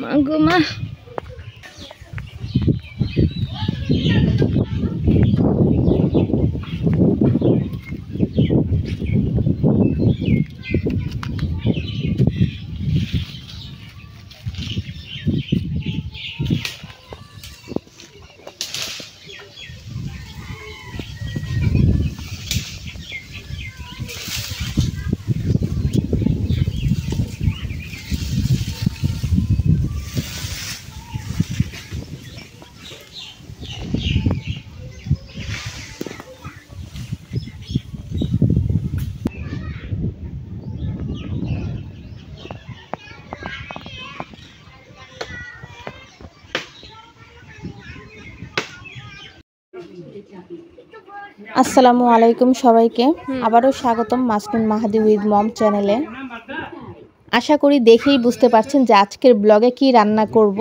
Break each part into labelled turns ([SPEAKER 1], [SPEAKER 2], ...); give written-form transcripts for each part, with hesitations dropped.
[SPEAKER 1] মাগো মা আসসালামু আলাইকুম সবাইকে আবারও স্বাগতম মাসনুন মাহাদি উইথ মম চ্যানেলে। আশা করি দেখেই বুঝতে পারছেন যে আজকের ব্লগে কি রান্না করব।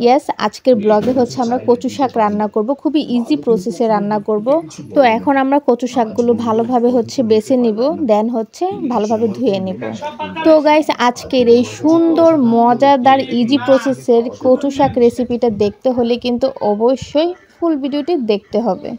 [SPEAKER 1] ইয়েস, আজকের ব্লগে হচ্ছে আমরা কচু শাক রান্না করব, খুবই ইজি প্রসেসে রান্না করব। তো এখন আমরা কচু শাকগুলো ভালোভাবে হচ্ছে বেছে নিব, দেন হচ্ছে ভালোভাবে ধুয়ে নিব। তো গাইস, আজকের এই সুন্দর মজাদার ইজি প্রসেসের কচু শাক রেসিপিটা দেখতে হলে কিন্তু অবশ্যই ফুল ভিডিওটি দেখতে হবে।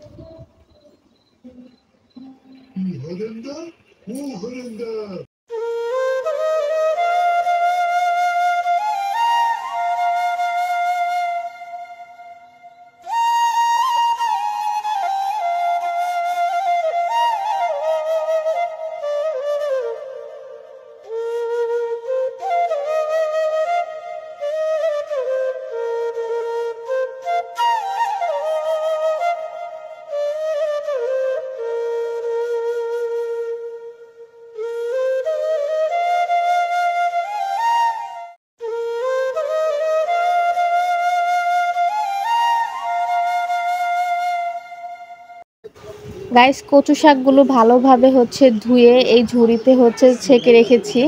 [SPEAKER 1] গাইস, কচু শাকগুলো ভালোভাবে হচ্ছে ধুয়ে এই ঝুড়িতে হচ্ছে ছেঁকে রেখেছি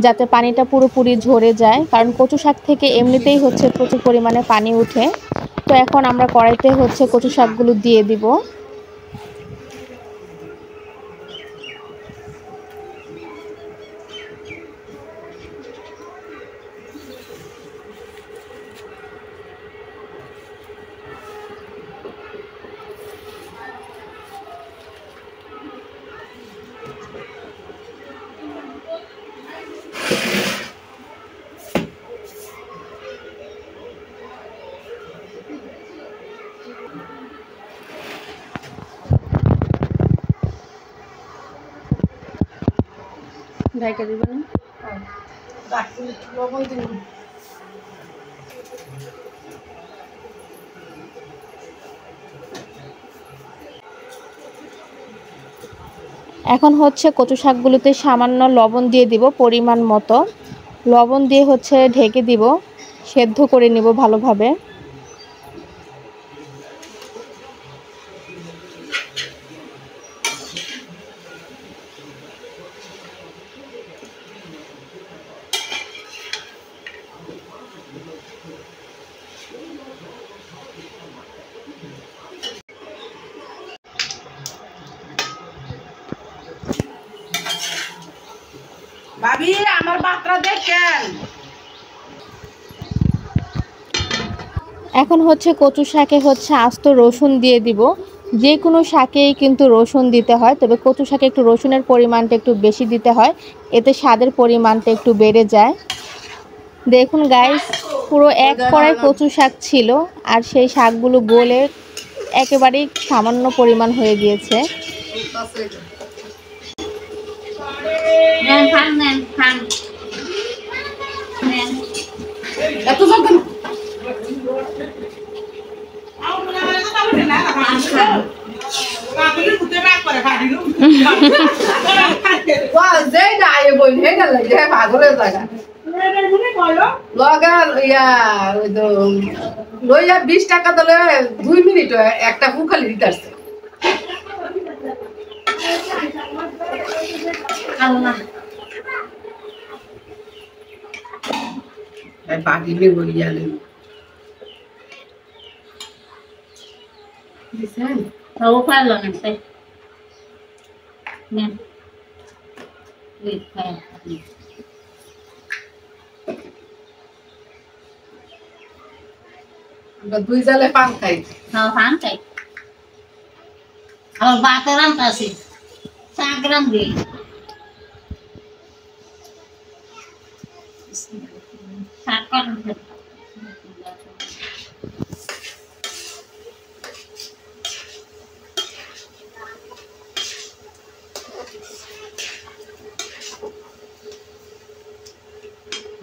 [SPEAKER 1] যাতে পানিটা পুরোপুরি ঝরে যায়, কারণ কচু শাক থেকে এমনিতেই হচ্ছে প্রচুর পরিমাণে পানি ওঠে। তো এখন আমরা কড়াইতে হচ্ছে কচু শাকগুলো দিয়ে দিব। ঢাকা দিব না? এখন হচ্ছে কচু শাকগুলোতে সামান্য লবণ দিয়ে দিব, পরিমাণ মতো লবণ দিয়ে হচ্ছে ঢেকে দিব, সেদ্ধ করে নিব ভালোভাবে।
[SPEAKER 2] ভাবি আমার বাতরা দেখেন।
[SPEAKER 1] এখন হচ্ছে কচু শাকে হচ্ছে আস্ত রসুন দিয়ে দিব। যে কোনো শাকেই কিন্তু রসুন দিতে হয়, তবে কচু শাকে একটু রসুনের পরিমাণটা একটু বেশি দিতে হয়, এতে স্বাদের পরিমাণটা একটু বেড়ে যায়। দেখুন গাইস, পুরো এক কড়াই কচু শাক ছিল আর সেই শাকগুলো গলে একেবারেই সামান্য পরিমাণ হয়ে গিয়েছে।
[SPEAKER 2] লইয়া 20 টাকা দিলে 2 মিনিট একটা ফুকালি দিতে আসছে। বাকি নেব গিয়ালে
[SPEAKER 3] Đâu phải là mình phải nè, việc phải
[SPEAKER 2] আমরা দুই জালে পান খাই
[SPEAKER 3] thao phán chạy, ba cái răng ta xịt, xa cái răng gì, xa con thịt.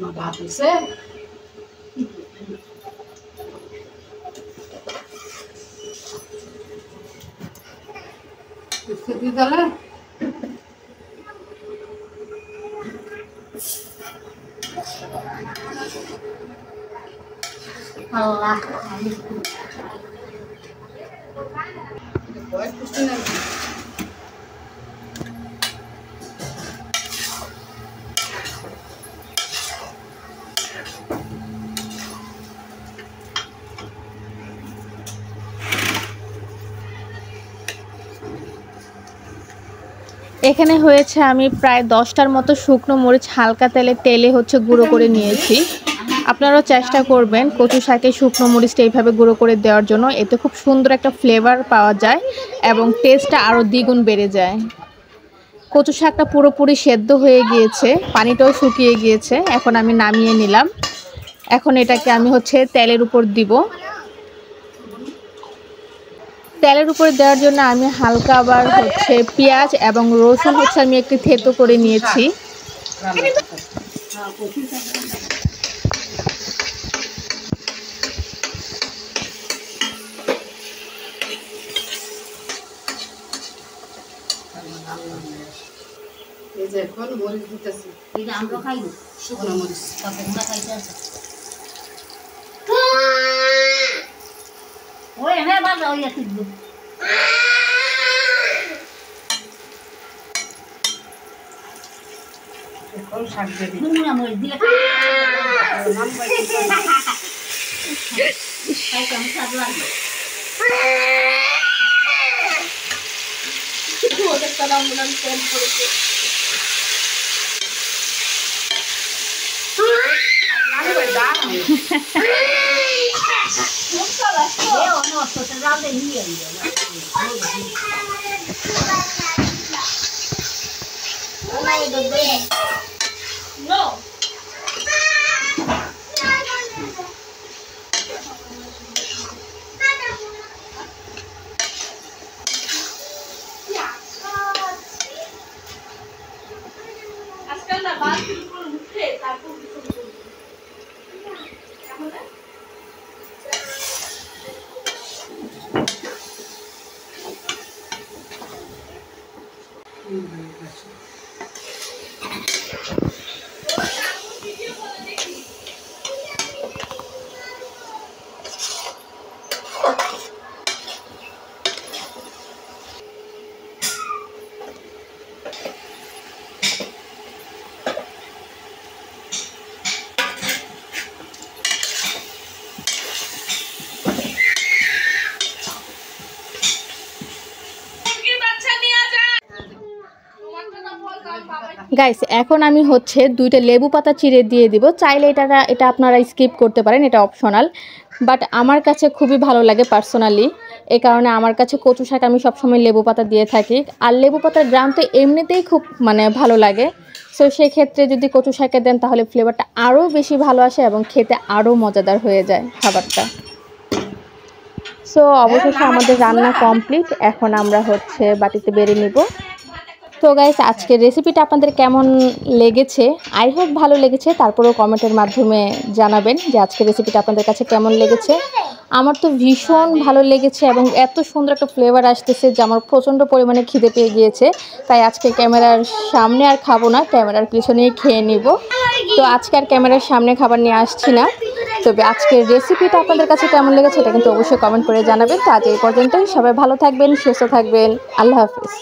[SPEAKER 2] মা ভাত হইছে দুই জালে
[SPEAKER 3] Allah,
[SPEAKER 2] বয়স কিছু নাই
[SPEAKER 1] এখানে হয়েছে আমি প্রায় 10টার মতো শুকনো মরিচ হালকা তেলে হচ্ছে গুঁড়ো করে নিয়েছি। আপনারাও চেষ্টা করবেন কচু শাকে শুকনো মরিচটা এইভাবে গুঁড়ো করে দেওয়ার জন্য, এতে খুব সুন্দর একটা ফ্লেভার পাওয়া যায় এবং টেস্টটা আরও দ্বিগুণ বেড়ে যায়। কচু শাকটা পুরোপুরি সেদ্ধ হয়ে গিয়েছে, পানিটাও শুকিয়ে গিয়েছে। এখন আমি নামিয়ে নিলাম। এখন এটাকে আমি হচ্ছে তেলের উপর দিব। তেলের উপরে দেওয়ার জন্য আমি হালকা আবার হচ্ছে পেঁয়াজ এবং রসুন হচ্ছে আমি একটু থেতো করে নিয়েছি।
[SPEAKER 2] এই যে এখন মরিচ দিতেছি
[SPEAKER 3] ini amro kayu,
[SPEAKER 2] শুকনো মরিচ
[SPEAKER 3] pakai gula kayu aja. Oh, ini apa lo ya tidur?
[SPEAKER 2] এখন শাক দিয়ে দিই
[SPEAKER 3] Ini mau dia. Kayak kamu satu lagi. Yo no, so te da de niño. No.
[SPEAKER 4] আজকাল না বাস বিলকুল উঠে তারপর কিছু বলবো কেমন
[SPEAKER 1] গাইস এখন আমি হচ্ছে 2টা লেবু পাতা চিড়ে দিয়ে দিব। চাইলে এটা আপনারা স্কিপ করতে পারেন, এটা অপশনাল, বাট আমার কাছে খুবই ভালো লাগে পার্সোনালি। এই কারণে আমার কাছে কচু শাক আমি সবসময় লেবু পাতা দিয়ে থাকি। আর লেবু পাতার গ্রাম তো এমনিতেই খুব ভালো লাগে। সো সেই ক্ষেত্রে যদি কচু শাকে দেন তাহলে ফ্লেভারটা আরও বেশি ভালো আসে এবং খেতে আরও মজাদার হয়ে যায় খাবারটা। সো অবশেষে আমাদের রান্না কমপ্লিট। এখন আমরা হচ্ছে বাটিতে বেড়ে নিব। তো গাইস আজকের রেসিপিটা আপনাদের কেমন লেগেছে? আই হোপ ভালো লেগেছে। তারপরেও কমেন্টের মাধ্যমে জানাবেন যে আজকের রেসিপিটা আপনাদের কাছে কেমন লেগেছে। আমার তো ভীষণ ভালো লেগেছে এবং এত সুন্দর একটা ফ্লেভার আসতেছে যে আমার প্রচণ্ড পরিমাণে খিদে পেয়ে গিয়েছে। তাই আজকে ক্যামেরার সামনে আর খাবো না, ক্যামেরার পিছনেই খেয়ে নিব। তো আজকে আর ক্যামেরার সামনে খাবার নিয়ে আসছি না। তবে আজকের রেসিপিটা আপনাদের কাছে কেমন লেগেছে এটা কিন্তু অবশ্যই কমেন্ট করে জানাবেন। তো আজ এই পর্যন্তই। সবাই ভালো থাকবেন, সুস্থ থাকবেন। আল্লাহ হাফিজ।